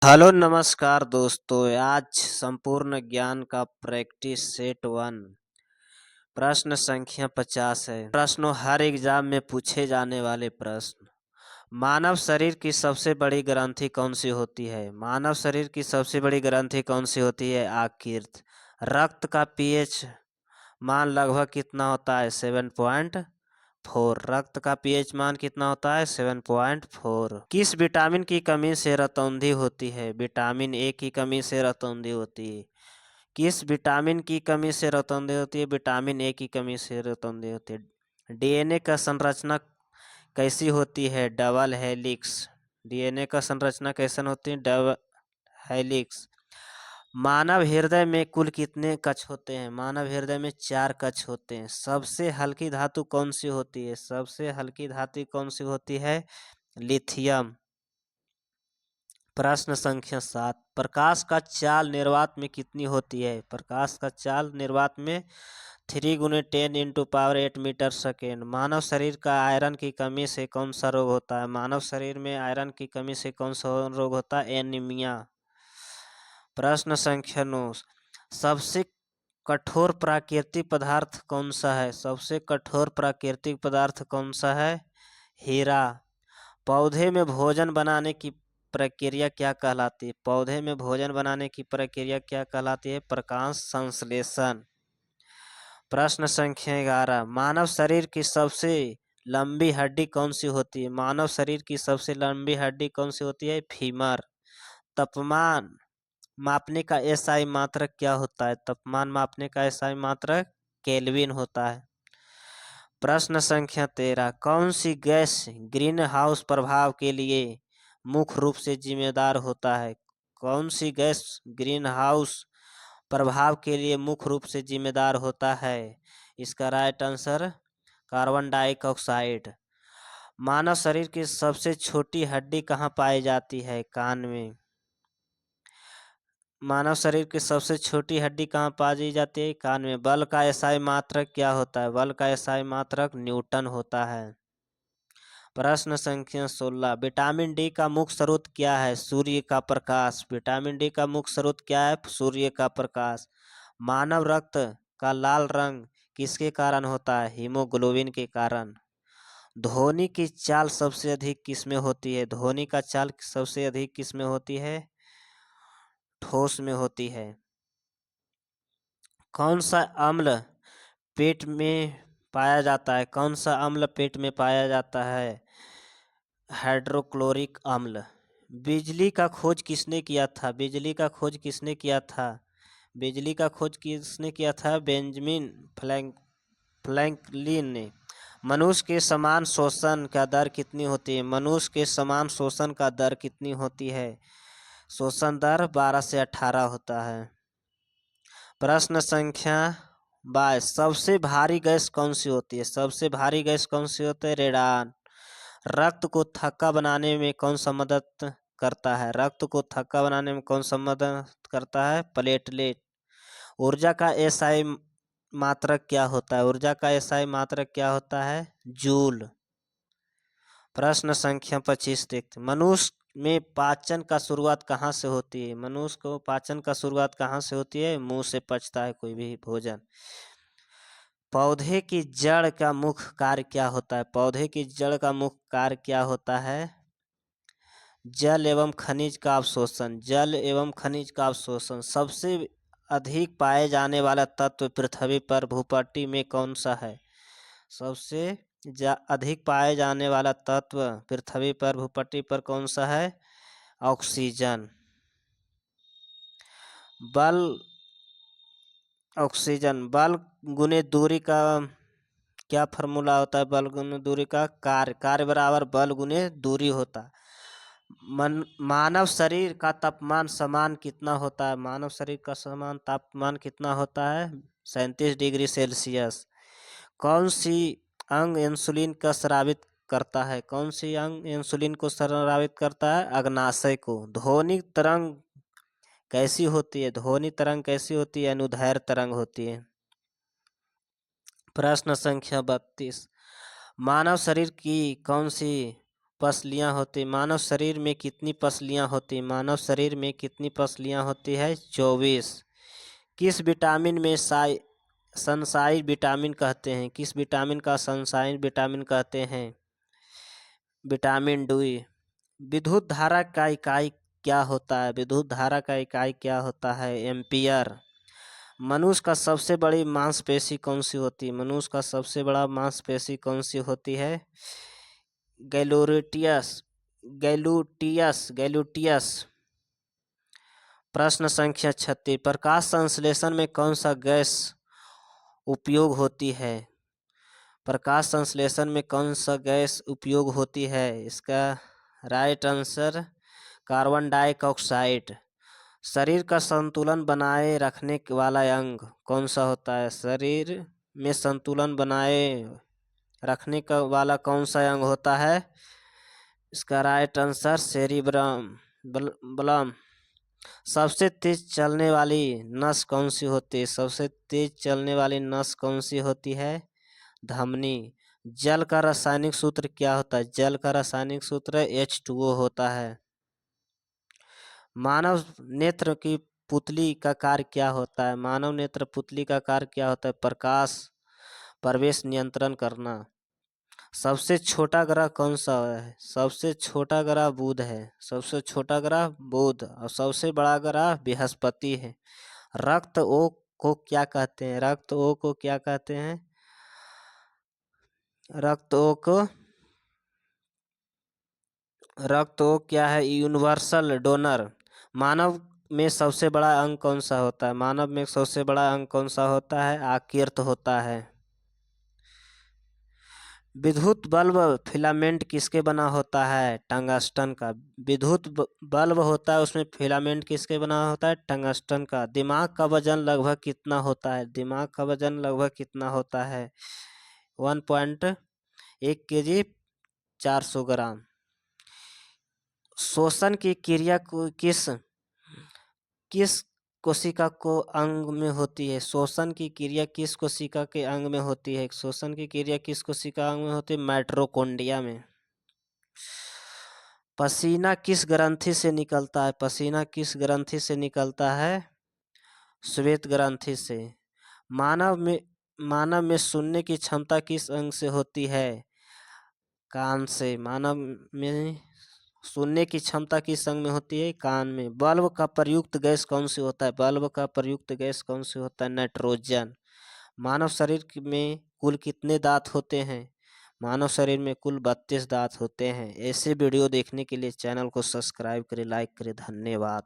Hello नमस्कार दोस्तों। आज संपूर्ण ज्ञान का प्रैक्टिस सेट 1 प्रश्न संख्या 50 है। प्रश्नों हर एग्जाम में पूछे जाने वाले प्रश्न। मानव शरीर की सबसे बड़ी ग्रंथि कौन सी होती है? मानव शरीर की सबसे बड़ी ग्रंथि कौन सी होती है? यकृत। रक्त का पीएच मान लगभग कितना होता है? 7.4। रक्त का पीएच मान कितना होता है? 7.4। किस विटामिन की कमी से रतौंधी होती है? विटामिन ए की कमी से रतौंधी होती है। किस विटामिन की कमी से रतौंधी होती है? विटामिन ए की कमी से रतौंधी होती है। डीएनए का संरचना कैसी होती है? Double helix. डीएनए का संरचना कैसन होती है? Double helix. मानव हृदय में कुल कितने कक्ष होते हैं? मानव हृदय में 4 कक्ष होते हैं। सबसे हल्की धातु कौन सी होती है? सबसे हल्की धातु कौन सी होती है? लिथियम। प्रश्न संख्या 7। प्रकाश का चाल निर्वात में कितनी होती है? प्रकाश का चाल निर्वात में 3×10⁸ मीटर सेकेंड। मानव शरीर का आयरन की कमी से कौन सा रोग होता है? मानव शरीर में आयरन की कमी से कौन सा रोग होता है? एनीमिया। प्रश्न संख्या 9। सबसे कठोर प्राकृतिक पदार्थ कौन सा है? सबसे कठोर प्राकृतिक पदार्थ कौन सा है? हीरा। पौधे में भोजन बनाने की प्रक्रिया क्या कहलाती है? पौधे में भोजन बनाने की प्रक्रिया क्या कहलाती है? प्रकाश संश्लेषण। प्रश्न संख्या 11। मानव शरीर की सबसे लंबी हड्डी कौन सी होती है? मानव शरीर की सबसे लंबी हड्डी कौन सी होती है? फीमर। तापमान मापने का एसआई मात्रक क्या होता है? तापमान मापने का एसआई मात्रक केल्विन होता है। प्रश्न संख्या 13। कौन सी गैस ग्रीन हाउस प्रभाव के लिए मुख्य रूप से जिम्मेदार होता है? कौन सी गैस ग्रीन हाउस प्रभाव के लिए मुख्य रूप से जिम्मेदार होता है? इसका राइट आंसर कार्बन डाइऑक्साइड। मानव शरीर की सबसे छोटी हड्डी कहाँ पाई जाती है? कान में। मानव शरीर की सबसे छोटी हड्डी कहाँ पाई जाती है? कान में। बल का एसआई मात्रक क्या होता है? बल का एसआई मात्रक न्यूटन होता है। प्रश्न संख्या 16। विटामिन डी का मुख्य स्रोत क्या है? सूर्य का प्रकाश। विटामिन डी का मुख्य स्रोत क्या है? सूर्य का प्रकाश। मानव रक्त का लाल रंग किसके कारण होता है? हीमोग्लोबिन के कारण। ध्वनि की चाल सबसे अधिक किसमें होती है? ध्वनि का चाल सबसे अधिक किसमें होती है? ठोस में होती है। कौन सा अम्ल पेट में पाया जाता है? कौन सा अम्ल पेट में पाया जाता है? हाइड्रोक्लोरिक अम्ल। बिजली का खोज किसने किया था? बिजली का खोज किसने किया था? बिजली का खोज किसने किया था? बेंजामिन फ्रैंकलिन ने। मनुष्य के समान श्वसन का दर कितनी होती है? मनुष्य के समान श्वसन का दर कितनी होती है? श्वसन दर 12 से 18 होता है। प्रश्न संख्या 22। सबसे भारी गैस कौन सी होती है? सबसे भारी गैस कौन सी होती है? रेडान। रक्त को थक्का बनाने में कौन सा मदद करता है? रक्त को थक्का बनाने में कौन सा मदद करता है? प्लेटलेट। ऊर्जा का एसआई मात्रक क्या होता है? ऊर्जा का एसआई मात्रक क्या होता है? जूल। प्रश्न संख्या 25 देखते। मनुष्य में पाचन का शुरुआत कहाँ से होती है? मनुष्य को पाचन का शुरुआत कहाँ से होती है? मुंह से पचता है कोई भी भोजन। पौधे की जड़ का मुख्य कार्य क्या होता है? पौधे की जड़ का मुख्य कार्य क्या होता है? जल एवं खनिज का अवशोषण। जल एवं खनिज का अवशोषण। सबसे अधिक पाए जाने वाला तत्व पृथ्वी पर भूपट्टी में कौन सा है? सबसे अधिक पाए जाने वाला तत्व पृथ्वी पर भूपट्टी पर कौन सा है? ऑक्सीजन। बल ऑक्सीजन। बल गुने दूरी का क्या फॉर्मूला होता है? बल गुने दूरी का कार्य बराबर बल गुने दूरी होता है। मानव शरीर का तापमान समान कितना होता है? मानव शरीर का समान तापमान कितना होता है? 37 डिग्री सेल्सियस। कौन सी अंग इंसुलिन का स्रावित करता है? कौन सी अंग इंसुलिन को स्रावित करता है? अग्नाशय को। ध्वनि तरंग कैसी होती है? ध्वनि तरंग कैसी होती है? अनुदैर्ध्य तरंग होती है। प्रश्न संख्या 32। मानव शरीर की कौन सी पसलियाँ होती? मानव शरीर में कितनी पसलियाँ होती? मानव शरीर में कितनी पसलियाँ होती है? 24। किस विटामिन में सनसाइन विटामिन कहते हैं? किस विटामिन का सनसाइन विटामिन कहते हैं? Vitamin D. विद्युत धारा का इकाई क्या होता है? विद्युत धारा का इकाई क्या होता है? एम्पियर। मनुष्य का सबसे बड़ी मांसपेशी कौन सी होती है? मनुष्य का सबसे बड़ा मांसपेशी कौन सी होती है? गैलूटियस। प्रश्न संख्या 36। प्रकाश संश्लेषण में कौन सा गैस उपयोग होती है? प्रकाश संश्लेषण में कौन सा गैस उपयोग होती है? इसका राइट आंसर कार्बन डाइऑक्साइड। शरीर का संतुलन बनाए रखने वाला अंग कौन सा होता है? शरीर में संतुलन बनाए रखने का वाला कौन सा अंग होता है? इसका राइट आंसर सेरिब्रम। सबसे तेज चलने वाली नस कौन सी होती है? सबसे तेज चलने वाली नस कौन सी होती है? धमनी। जल का रासायनिक सूत्र क्या होता है? जल का रासायनिक सूत्र H2O होता है। मानव नेत्र की पुतली का कार्य क्या होता है? मानव नेत्र पुतली का कार्य क्या होता है? प्रकाश प्रवेश नियंत्रण करना। सबसे छोटा ग्रह कौन सा है? सबसे छोटा ग्रह बुध है। सबसे छोटा ग्रह बुध और सबसे बड़ा ग्रह बृहस्पति है। रक्त ओ को क्या कहते हैं? रक्त ओ को क्या कहते हैं? रक्त ओ क्या है? Universal donor. मानव में सबसे बड़ा अंग कौन सा होता है? मानव में सबसे बड़ा अंग कौन सा होता है? आकृत होता है। विद्युत बल्ब फिलामेंट किसके बना होता है? टंगस्टन का। विद्युत बल्ब होता है उसमें फिलामेंट किसके बना होता है? टंगस्टन का। दिमाग का वजन लगभग कितना होता है? दिमाग का वजन लगभग कितना होता है? 1.1 kg 400 ग्राम। श्वसन की क्रिया किस कोशिका को अंग में होती है? श्वसन की क्रिया किस कोशिका के अंग में होती है? श्वसन की क्रिया किस कोशिका अंग में होती है? माइटोकॉन्ड्रिया में। पसीना किस ग्रंथि से निकलता है? पसीना किस ग्रंथि से निकलता है? श्वेत ग्रंथि से। मानव में सुनने की क्षमता किस अंग से होती है? कान से। मानव में सुनने की क्षमता किस अंग में होती है? कान में। बल्ब का प्रयुक्त गैस कौन सी होता है? बल्ब का प्रयुक्त गैस कौन सी होता है? नाइट्रोजन। मानव शरीर में कुल कितने दांत होते हैं? मानव शरीर में कुल 32 दांत होते हैं। ऐसे वीडियो देखने के लिए चैनल को सब्सक्राइब करें, लाइक करें। धन्यवाद।